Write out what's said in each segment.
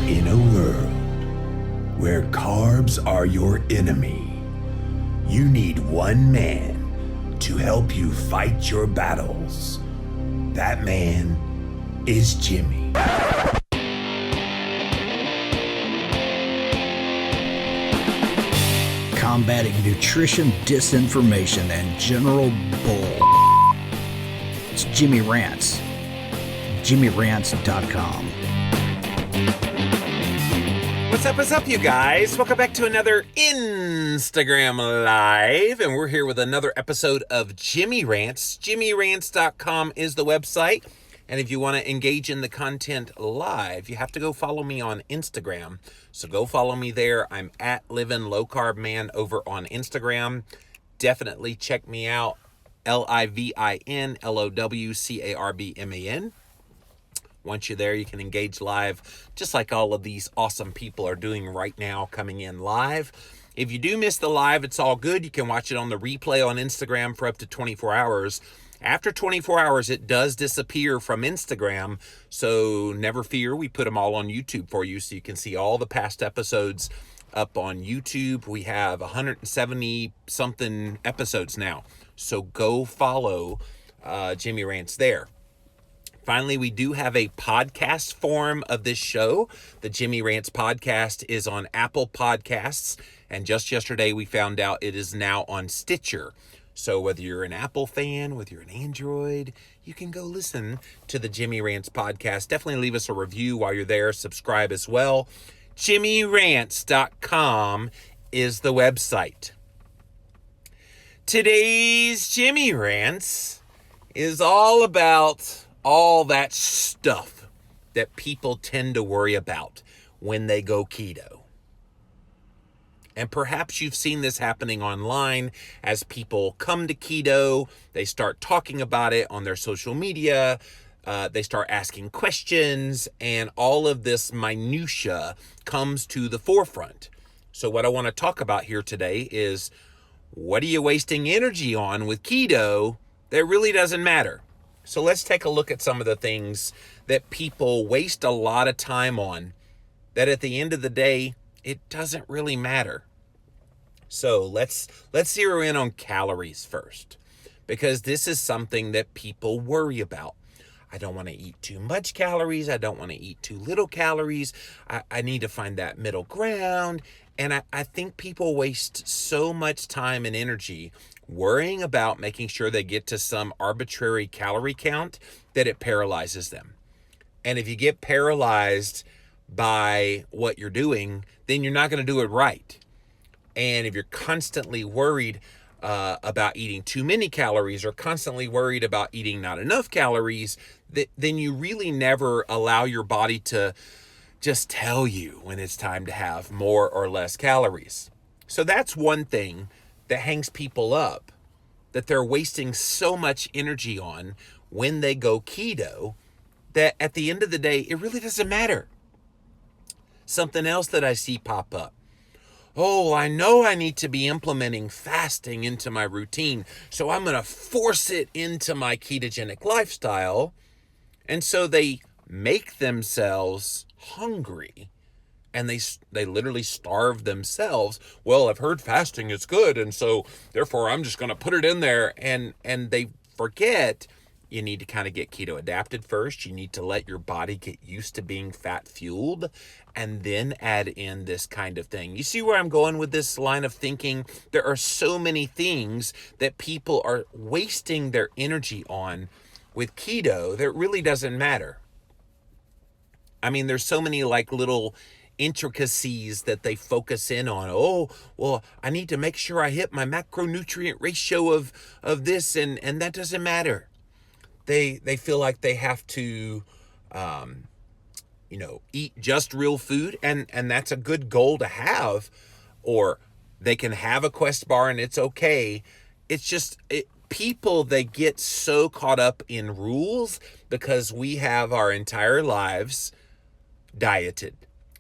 In a world where carbs are your enemy, you need one man to help you fight your battles. That man is Jimmy. Combating nutrition disinformation and general bull. It's Jimmy Rants. JimmyRants.com. What's up, you guys? Welcome back to another Instagram Live, and we're here with another episode of Jimmy Rants. JimmyRants.com is the website, and if you want to engage in the content live, you have to go follow me on Instagram. So go follow me there. I'm at Livin' Low Carb Man over on Instagram. Definitely check me out. LIVINLOWCARBMAN. Once you're there, you can engage live, just like all of these awesome people are doing right now, coming in live. If you do miss the live, it's all good. You can watch it on the replay on Instagram for up to 24 hours. After 24 hours, it does disappear from Instagram, so never fear. We put them all on YouTube for you, so you can see all the past episodes up on YouTube. We have 170-something episodes now, so go follow Jimmy Rants there. Finally, we do have a podcast form of this show. The Jimmy Rants podcast is on Apple Podcasts, and just yesterday we found out it is now on Stitcher. So whether you're an Apple fan, whether you're an Android, you can go listen to the Jimmy Rants podcast. Definitely leave us a review while you're there. Subscribe as well. JimmyRants.com is the website. Today's Jimmy Rants is all about all that stuff that people tend to worry about when they go keto. And perhaps you've seen this happening online as people come to keto, they start talking about it on their social media, they start asking questions, and all of this minutia comes to the forefront. So what I want to talk about here today is, what are you wasting energy on with keto that really doesn't matter? So let's take a look at some of the things that people waste a lot of time on that at the end of the day, it doesn't really matter. So let's zero in on calories first, because this is something that people worry about. I don't want to eat too much calories. I don't want to eat too little calories. I need to find that middle ground. And I think people waste so much time and energy worrying about making sure they get to some arbitrary calorie count that it paralyzes them. And if you get paralyzed by what you're doing, then you're not going to do it right. And if you're constantly worried about eating too many calories or constantly worried about eating not enough calories, then you really never allow your body to just tell you when it's time to have more or less calories. So that's one thing that hangs people up, that they're wasting so much energy on when they go keto, that at the end of the day, it really doesn't matter. Something else that I see pop up. Oh, I know I need to be implementing fasting into my routine, so I'm going to force it into my ketogenic lifestyle. And so they make themselves hungry, and they literally starve themselves. Well, I've heard fasting is good, and so therefore I'm just going to put it in there. And they forget you need to kind of get keto adapted first. You need to let your body get used to being fat fueled, and then add in this kind of thing. You see where I'm going with this line of thinking? There are so many things that people are wasting their energy on with keto that really doesn't matter. I mean, there's so many like little intricacies that they focus in on. Oh, well, I need to make sure I hit my macronutrient ratio of this, and that doesn't matter. They feel like they have to, eat just real food, and that's a good goal to have, or they can have a Quest bar and it's okay. It's just people, they get so caught up in rules because we have our entire lives dieted.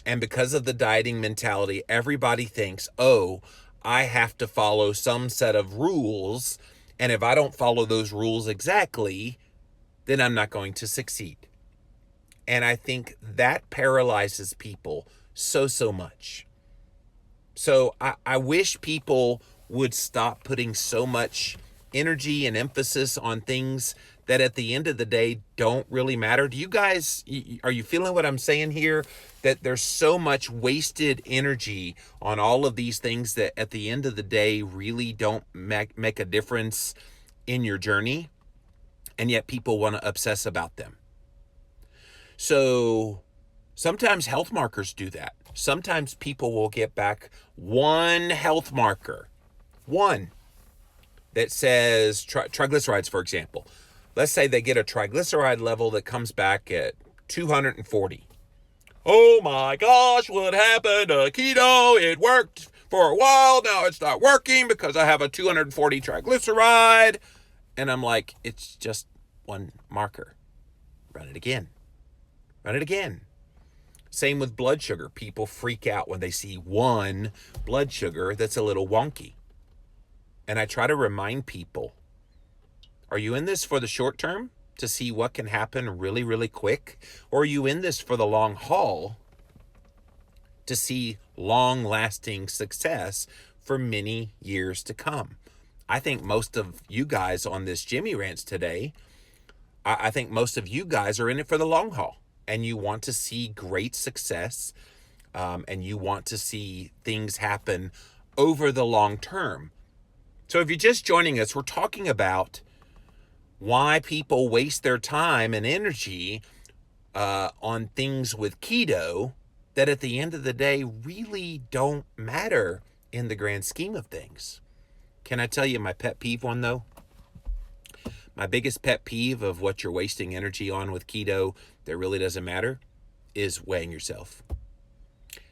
And because of the dieting mentality, everybody thinks, oh, I have to follow some set of rules, and if I don't follow those rules exactly, then I'm not going to succeed. And I think that paralyzes people so much. So I wish people would stop putting so much energy and emphasis on things that at the end of the day don't really matter. Do you guys, are you feeling what I'm saying here? That there's so much wasted energy on all of these things that at the end of the day really don't make a difference in your journey, and yet people want to obsess about them. So sometimes health markers do that. Sometimes people will get back one health marker, one that says triglycerides, for example. Let's say they get a triglyceride level that comes back at 240. Oh my gosh, what happened to keto? It worked for a while. Now it's not working because I have a 240 triglyceride. And I'm like, it's just one marker. Run it again. Run it again. Same with blood sugar. People freak out when they see one blood sugar that's a little wonky. And I try to remind people, are you in this for the short term to see what can happen really, really quick? Or are you in this for the long haul to see long-lasting success for many years to come? I think most of you guys on this Jimmy Rants today, I think most of you guys are in it for the long haul. And you want to see great success, and you want to see things happen over the long term. So if you're just joining us, we're talking about why people waste their time and energy on things with keto that at the end of the day really don't matter in the grand scheme of things. Can I tell you my pet peeve one, though? My biggest pet peeve of what you're wasting energy on with keto that really doesn't matter is weighing yourself.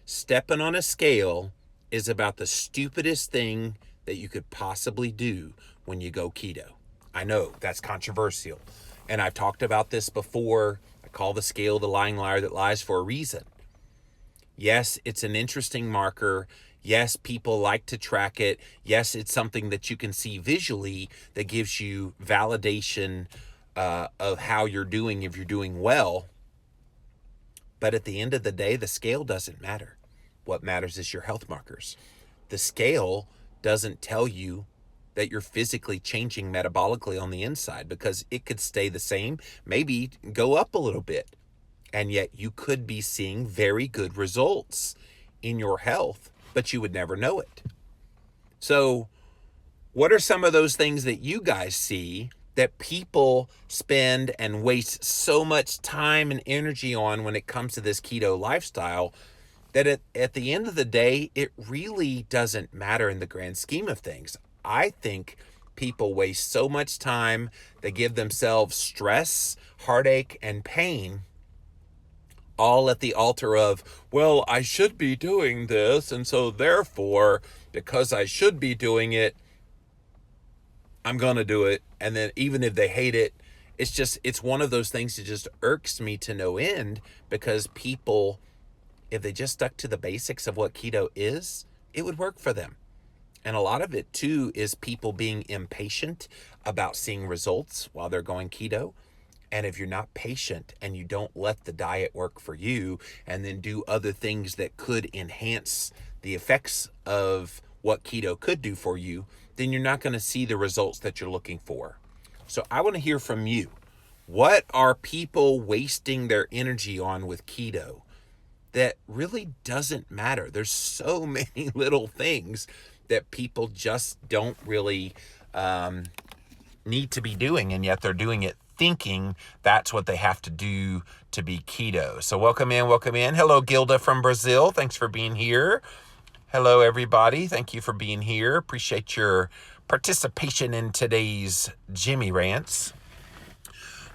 Stepping on a scale is about the stupidest thing that you could possibly do when you go keto. I know that's controversial, and I've talked about this before. I call the scale the lying liar that lies for a reason. Yes, it's an interesting marker. Yes, people like to track it. Yes, it's something that you can see visually that gives you validation of how you're doing if you're doing well. But at the end of the day, the scale doesn't matter. What matters is your health markers. The scale doesn't tell you that you're physically changing metabolically on the inside, because it could stay the same, maybe go up a little bit. And yet you could be seeing very good results in your health, but you would never know it. So what are some of those things that you guys see that people spend and waste so much time and energy on when it comes to this keto lifestyle that at the end of the day, it really doesn't matter in the grand scheme of things? I think people waste so much time. They give themselves stress, heartache, and pain, all at the altar of, well, I should be doing this, and so therefore, because I should be doing it, I'm going to do it. And then even if they hate it, it's one of those things that just irks me to no end, because people, if they just stuck to the basics of what keto is, it would work for them. And a lot of it too is people being impatient about seeing results while they're going keto. And if you're not patient and you don't let the diet work for you and then do other things that could enhance the effects of what keto could do for you, then you're not going to see the results that you're looking for. So I want to hear from you. What are people wasting their energy on with keto that really doesn't matter? There's so many little things that people just don't really need to be doing, and yet they're doing it thinking that's what they have to do to be keto. So welcome in. Hello, Gilda from Brazil. Thanks for being here. Hello, everybody. Thank you for being here. Appreciate your participation in today's Jimmy Rants.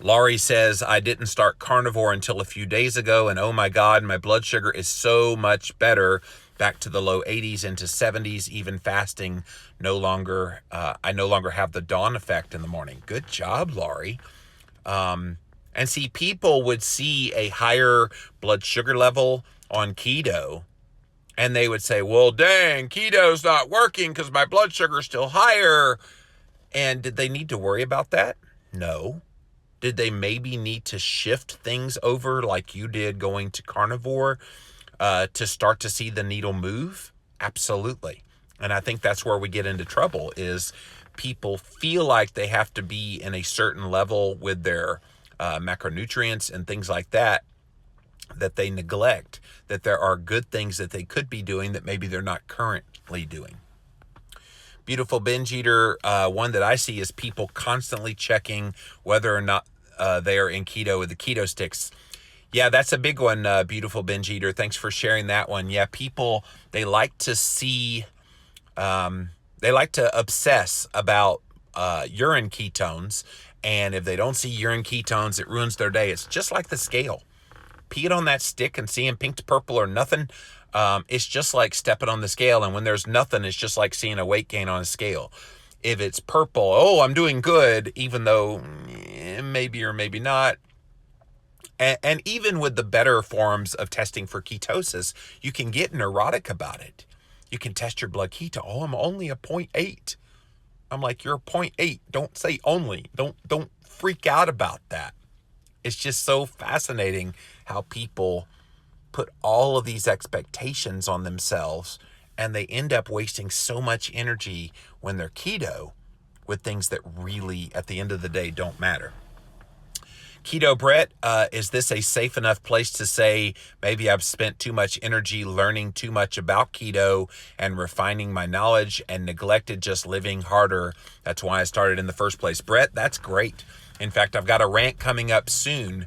Laurie says, I didn't start carnivore until a few days ago, and oh my God, my blood sugar is so much better, back to the low 80s into 70s, even fasting. I no longer have the dawn effect in the morning. Good job, Laurie. And see, people would see a higher blood sugar level on keto, and they would say, well, dang, keto's not working because my blood sugar is still higher. And did they need to worry about that? No. Did they maybe need to shift things over like you did going to carnivore to start to see the needle move? Absolutely. And I think that's where we get into trouble is people feel like they have to be in a certain level with their macronutrients and things like that, that they neglect that there are good things that they could be doing that maybe they're not currently doing. Beautiful binge eater, one that I see is people constantly checking whether or not they are in keto with the keto sticks. Yeah, that's a big one, beautiful binge eater. Thanks for sharing that one. Yeah, people, they like to see, they like to obsess about urine ketones. And if they don't see urine ketones, it ruins their day. It's just like the scale. Pee it on that stick and seeing pink to purple or nothing. It's just like stepping on the scale. And when there's nothing, it's just like seeing a weight gain on a scale. If it's purple, oh, I'm doing good, even though maybe or maybe not. And even with the better forms of testing for ketosis, you can get neurotic about it. You can test your blood keto. Oh, I'm only a 0.8. I'm like, you're a 0.8. Don't say only. Don't freak out about that. It's just so fascinating how people put all of these expectations on themselves and they end up wasting so much energy when they're keto with things that really, at the end of the day, don't matter. Keto Brett, is this a safe enough place to say maybe I've spent too much energy learning too much about keto and refining my knowledge and neglected just living harder? That's why I started in the first place. Brett, that's great. In fact, I've got a rant coming up soon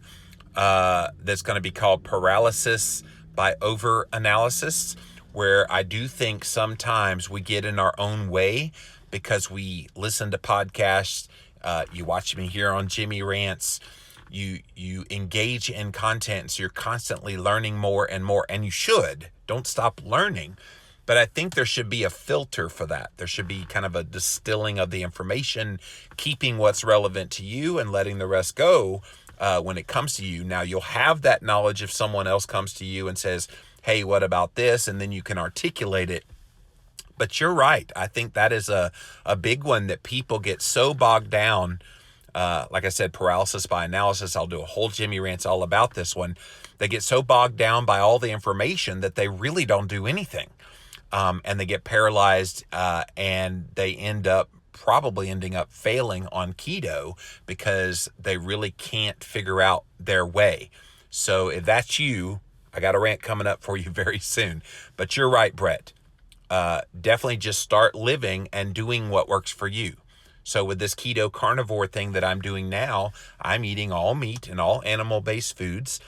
that's going to be called Paralysis by Over-Analysis, where I do think sometimes we get in our own way because we listen to podcasts. You watch me here on Jimmy Rants. You engage in content, so you're constantly learning more and more, and you should. Don't stop learning. But I think there should be a filter for that. There should be kind of a distilling of the information, keeping what's relevant to you and letting the rest go when it comes to you. Now, you'll have that knowledge if someone else comes to you and says, hey, what about this? And then you can articulate it. But you're right. I think that is a big one that people get so bogged down. Like I said, paralysis by analysis. I'll do a whole Jimmy Rants all about this one. They get so bogged down by all the information that they really don't do anything. And they get paralyzed and they end up probably ending up failing on keto because they really can't figure out their way. So if that's you, I got a rant coming up for you very soon. But you're right, Brett. Definitely just start living and doing what works for you. So with this keto carnivore thing that I'm doing now, I'm eating all meat and all animal-based foods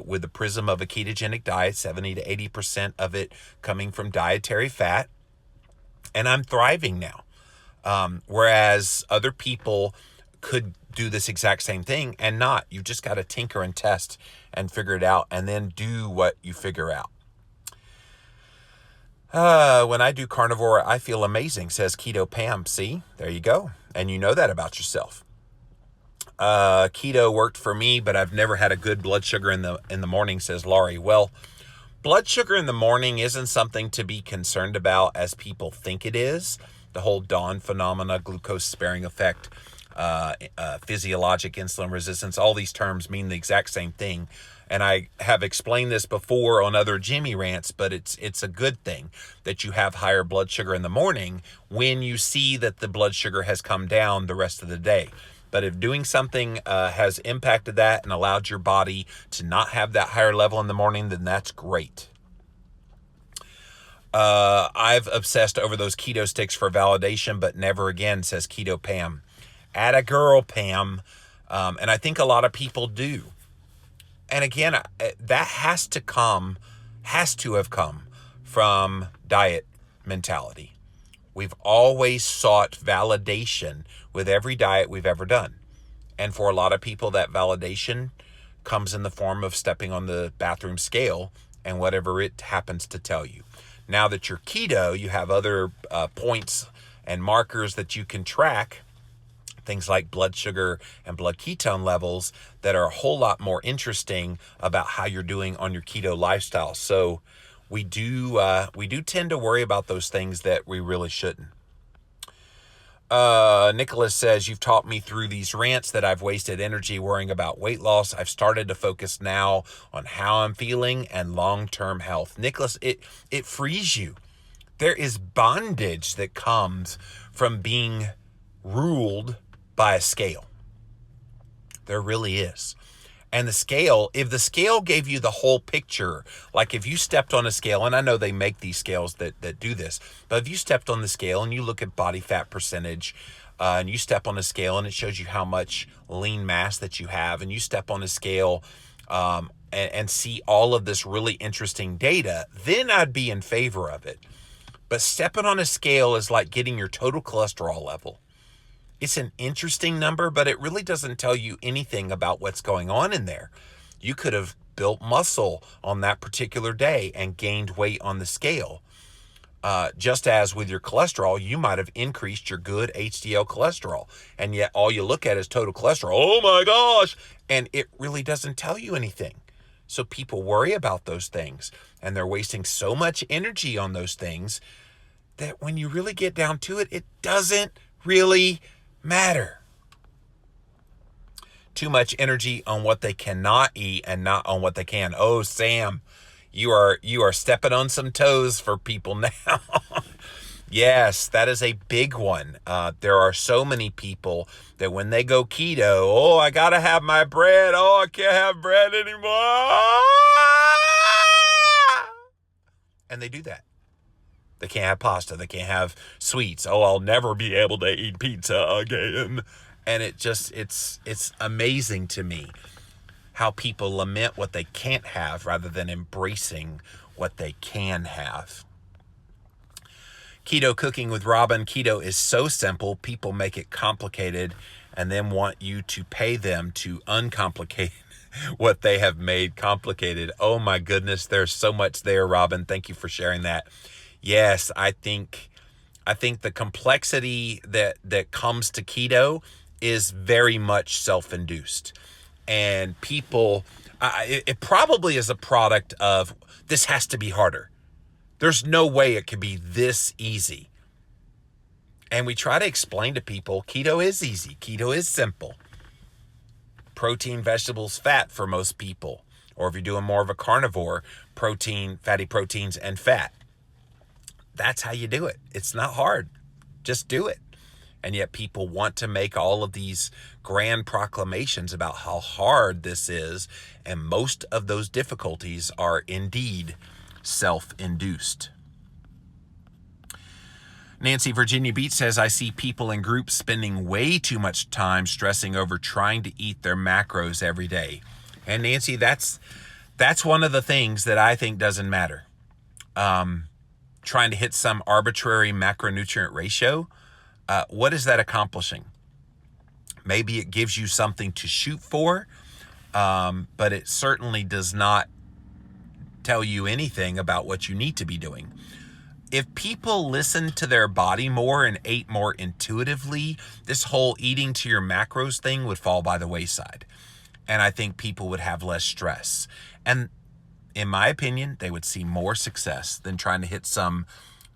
with the prism of a ketogenic diet, 70 to 80% of it coming from dietary fat. And I'm thriving now. Whereas other people could do this exact same thing and not. You just got to tinker and test and figure it out and then do what you figure out. When I do carnivore, I feel amazing, says Keto Pam. See, there you go. And you know that about yourself. Keto worked for me, but I've never had a good blood sugar in the morning, says Laurie. Well, blood sugar in the morning isn't something to be concerned about as people think it is. The whole dawn phenomena, glucose sparing effect, physiologic insulin resistance, all these terms mean the exact same thing. And I have explained this before on other Jimmy Rants, but it's a good thing that you have higher blood sugar in the morning when you see that the blood sugar has come down the rest of the day. But if doing something has impacted that and allowed your body to not have that higher level in the morning, then that's great. I've obsessed over those keto sticks for validation, but never again, says Keto Pam. Atta girl, Pam. And I think a lot of people do. And again, that has to have come from diet mentality. We've always sought validation with every diet we've ever done. And for a lot of people, that validation comes in the form of stepping on the bathroom scale and whatever it happens to tell you. Now that you're keto, you have other points and markers that you can track, things like blood sugar and blood ketone levels that are a whole lot more interesting about how you're doing on your keto lifestyle. So we do tend to worry about those things that we really shouldn't. Nicholas says, you've taught me through these rants that I've wasted energy worrying about weight loss. I've started to focus now on how I'm feeling and long-term health. Nicholas, it frees you. There is bondage that comes from being ruled by a scale. There really is. And the scale, if the scale gave you the whole picture, like if you stepped on a scale, and I know they make these scales that do this, but if you stepped on the scale and you look at body fat percentage, and you step on a scale and it shows you how much lean mass that you have, and you step on a scale and see all of this really interesting data, then I'd be in favor of it. But stepping on a scale is like getting your total cholesterol level. It's an interesting number, but it really doesn't tell you anything about what's going on in there. You could have built muscle on that particular day and gained weight on the scale. Just as with your cholesterol, you might have increased your good HDL cholesterol, and yet all you look at is total cholesterol. Oh my gosh! And it really doesn't tell you anything. So people worry about those things, and they're wasting so much energy on those things that when you really get down to it, it doesn't really matter. Too much energy on what they cannot eat and not on what they can. Oh, Sam, you are stepping on some toes for people now. Yes, that is a big one. There are so many people that when they go keto, oh, I gotta have my bread. Oh, I can't have bread anymore. And they do that. They can't have pasta. They can't have sweets. Oh, I'll never be able to eat pizza again. And it's amazing to me how people lament what they can't have rather than embracing what they can have. Keto Cooking with Robin. Keto is so simple. People make it complicated and then want you to pay them to uncomplicate what they have made complicated. Oh my goodness, there's so much there, Robin. Thank you for sharing that. Yes, I think the complexity that comes to keto is very much self-induced. And people, it probably is a product of, this has to be harder. There's no way it could be this easy. And we try to explain to people, keto is easy. Keto is simple. Protein, vegetables, fat for most people. Or if you're doing more of a carnivore, protein, fatty proteins, and fat. That's how you do it. It's not hard. Just do it. And yet people want to make all of these grand proclamations about how hard this is. And most of those difficulties are indeed self-induced. Nancy Virginia Beach says, I see people in groups spending way too much time stressing over trying to eat their macros every day. And Nancy, that's one of the things that I think doesn't matter. Trying to hit some arbitrary macronutrient ratio, what is that accomplishing? Maybe it gives you something to shoot for, but it certainly does not tell you anything about what you need to be doing. If people listened to their body more and ate more intuitively, this whole eating to your macros thing would fall by the wayside. And I think people would have less stress. And in my opinion, they would see more success than trying to hit some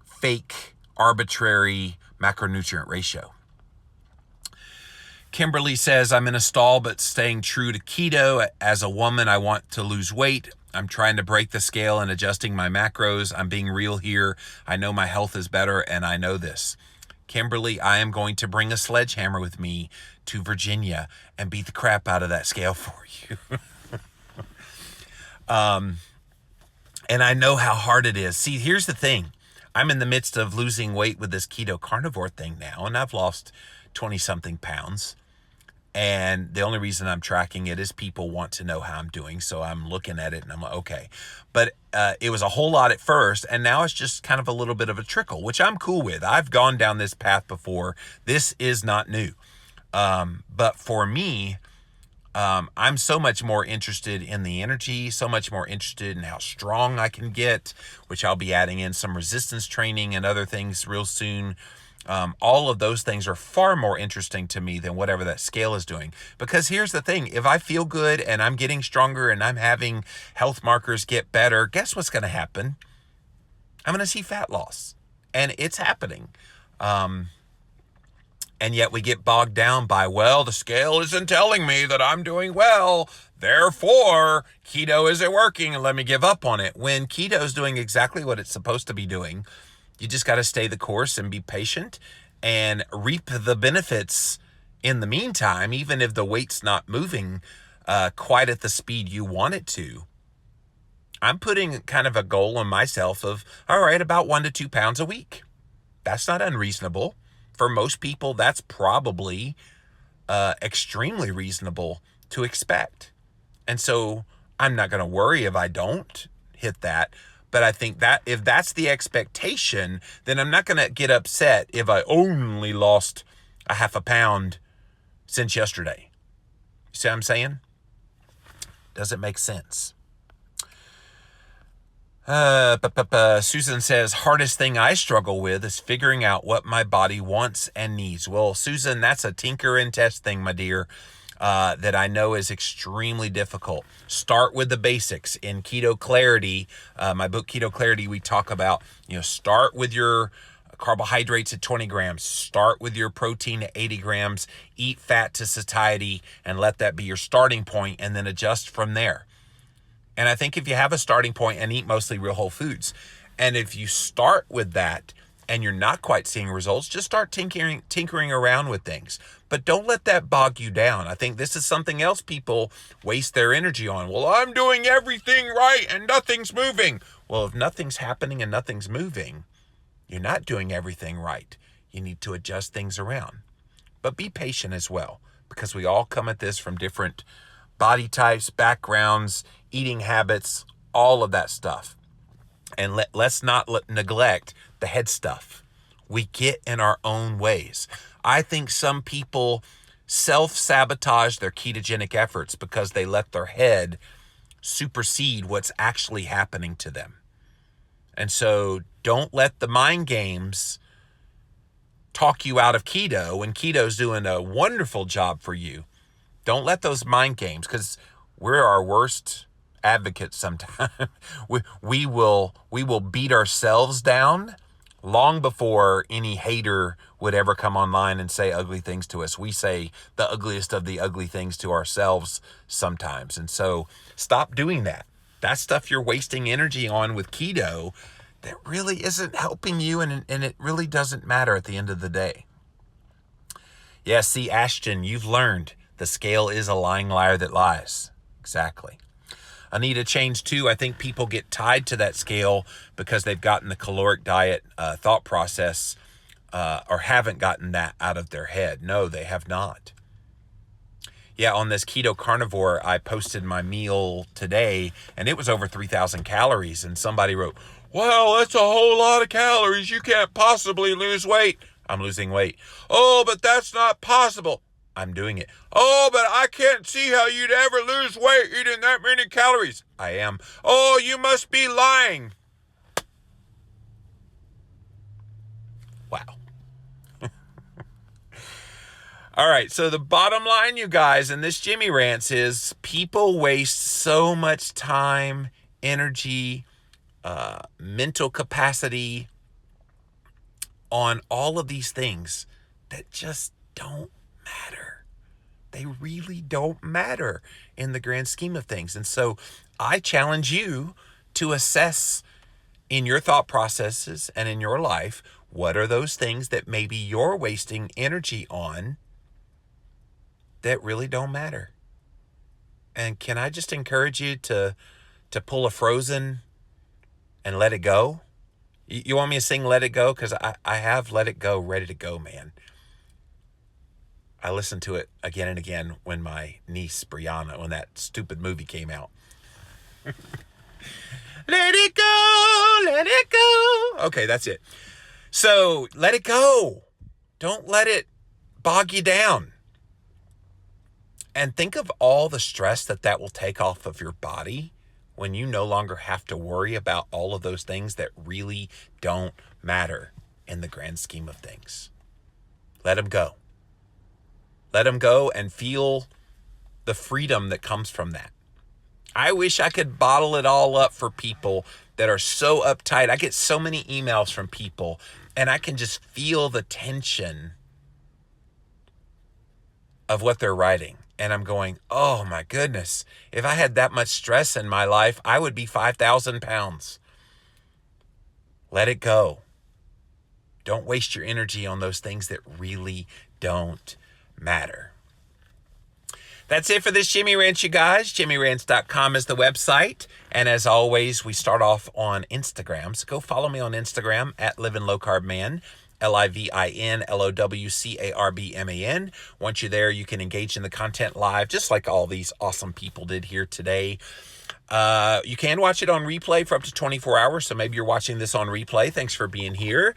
fake, arbitrary macronutrient ratio. Kimberly says, I'm in a stall, but staying true to keto. As a woman, I want to lose weight. I'm trying to break the scale and adjusting my macros. I'm being real here. I know my health is better, and I know this. Kimberly, I am going to bring a sledgehammer with me to Virginia and beat the crap out of that scale for you. And I know how hard it is. See, here's the thing. I'm in the midst of losing weight with this keto carnivore thing now, and I've lost 20-something pounds. And the only reason I'm tracking it is people want to know how I'm doing. So I'm looking at it and I'm like, okay. But it was a whole lot at first, and now it's just kind of a little bit of a trickle, which I'm cool with. I've gone down this path before. This is not new. But for me, I'm so much more interested in the energy, so much more interested in how strong I can get, which I'll be adding in some resistance training and other things real soon. All of those things are far more interesting to me than whatever that scale is doing. Because here's the thing, if I feel good and I'm getting stronger and I'm having health markers get better, guess what's going to happen? I'm going to see fat loss. And it's happening. And yet we get bogged down by, well, the scale isn't telling me that I'm doing well, therefore keto isn't working and let me give up on it. When keto is doing exactly what it's supposed to be doing, you just got to stay the course and be patient and reap the benefits in the meantime, even if the weight's not moving quite at the speed you want it to. I'm putting kind of a goal on myself of, all right, about 1 to 2 pounds a week. That's not unreasonable. For most people, that's probably extremely reasonable to expect. And so I'm not going to worry if I don't hit that. But I think that if that's the expectation, then I'm not going to get upset if I only lost a half a pound since yesterday. You see what I'm saying? Does it make sense? Susan says, hardest thing I struggle with is figuring out what my body wants and needs. Well, Susan, that's a tinker and test thing, my dear, that I know is extremely difficult. Start with the basics. In Keto Clarity, my book Keto Clarity, we talk about, start with your carbohydrates at 20 grams, start with your protein at 80 grams, eat fat to satiety, and let that be your starting point, and then adjust from there. And I think if you have a starting point and eat mostly real whole foods, and if you start with that and you're not quite seeing results, just start tinkering around with things. But don't let that bog you down. I think this is something else people waste their energy on. Well, I'm doing everything right and nothing's moving. Well, if nothing's happening and nothing's moving, you're not doing everything right. You need to adjust things around. But be patient as well, because we all come at this from different body types, backgrounds, eating habits, all of that stuff. And let's not neglect the head stuff. We get in our own ways. I think some people self-sabotage their ketogenic efforts because they let their head supersede what's actually happening to them. And so don't let the mind games talk you out of keto when keto's doing a wonderful job for you. Don't let those mind games, because we're our worst advocates sometimes. we will beat ourselves down long before any hater would ever come online and say ugly things to us. We say the ugliest of the ugly things to ourselves sometimes. And so stop doing that. That stuff you're wasting energy on with keto that really isn't helping you, and it really doesn't matter at the end of the day. Yeah, see, Ashton, you've learned the scale is a lying liar that lies. Exactly. Anita, change too. I think people get tied to that scale because they've gotten the caloric diet thought process or haven't gotten that out of their head. No, they have not. Yeah, on this keto carnivore, I posted my meal today and it was over 3,000 calories. And somebody wrote, well, that's a whole lot of calories. You can't possibly lose weight. I'm losing weight. Oh, but that's not possible. I'm doing it. Oh, but I can't see how you'd ever lose weight eating that many calories. I am. Oh, you must be lying. Wow. All right, so the bottom line, you guys, in this Jimmy Rants is people waste so much time, energy, mental capacity on all of these things that just don't matter. They really don't matter in the grand scheme of things. And so I challenge you to assess in your thought processes and in your life, what are those things that maybe you're wasting energy on that really don't matter? And can I just encourage you to pull a Frozen and let it go? You want me to sing Let It Go? Because I have Let It Go ready to go, man. I listened to it again and again when my niece, Brianna, when that stupid movie came out. Let it go, let it go. Okay, that's it. So let it go. Don't let it bog you down. And think of all the stress that will take off of your body when you no longer have to worry about all of those things that really don't matter in the grand scheme of things. Let them go. Let them go and feel the freedom that comes from that. I wish I could bottle it all up for people that are so uptight. I get so many emails from people and I can just feel the tension of what they're writing. And I'm going, oh my goodness, if I had that much stress in my life, I would be 5,000 pounds. Let it go. Don't waste your energy on those things that really don't matter. That's it for this Jimmy Rants, you guys. JimmyRants.com is the website. And as always, we start off on Instagram. So go follow me on Instagram at Living Low Carb Man, LIVINLOWCARBMAN. Once you're there, you can engage in the content live, just like all these awesome people did here today. You can watch it on replay for up to 24 hours. So maybe you're watching this on replay. Thanks for being here.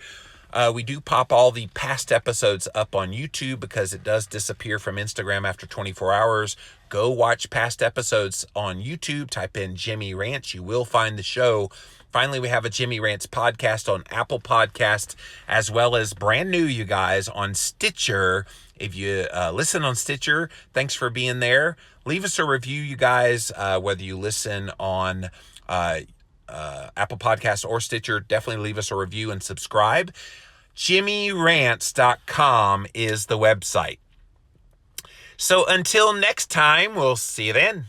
We do pop all the past episodes up on YouTube because it does disappear from Instagram after 24 hours. Go watch past episodes on YouTube. Type in Jimmy Rants. You will find the show. Finally, we have a Jimmy Rants podcast on Apple Podcast, as well as brand new, you guys, on Stitcher. If you listen on Stitcher, thanks for being there. Leave us a review, you guys, whether you listen on Apple Podcast or Stitcher. Definitely leave us a review and subscribe. JimmyRants.com is the website. So until next time, we'll see you then.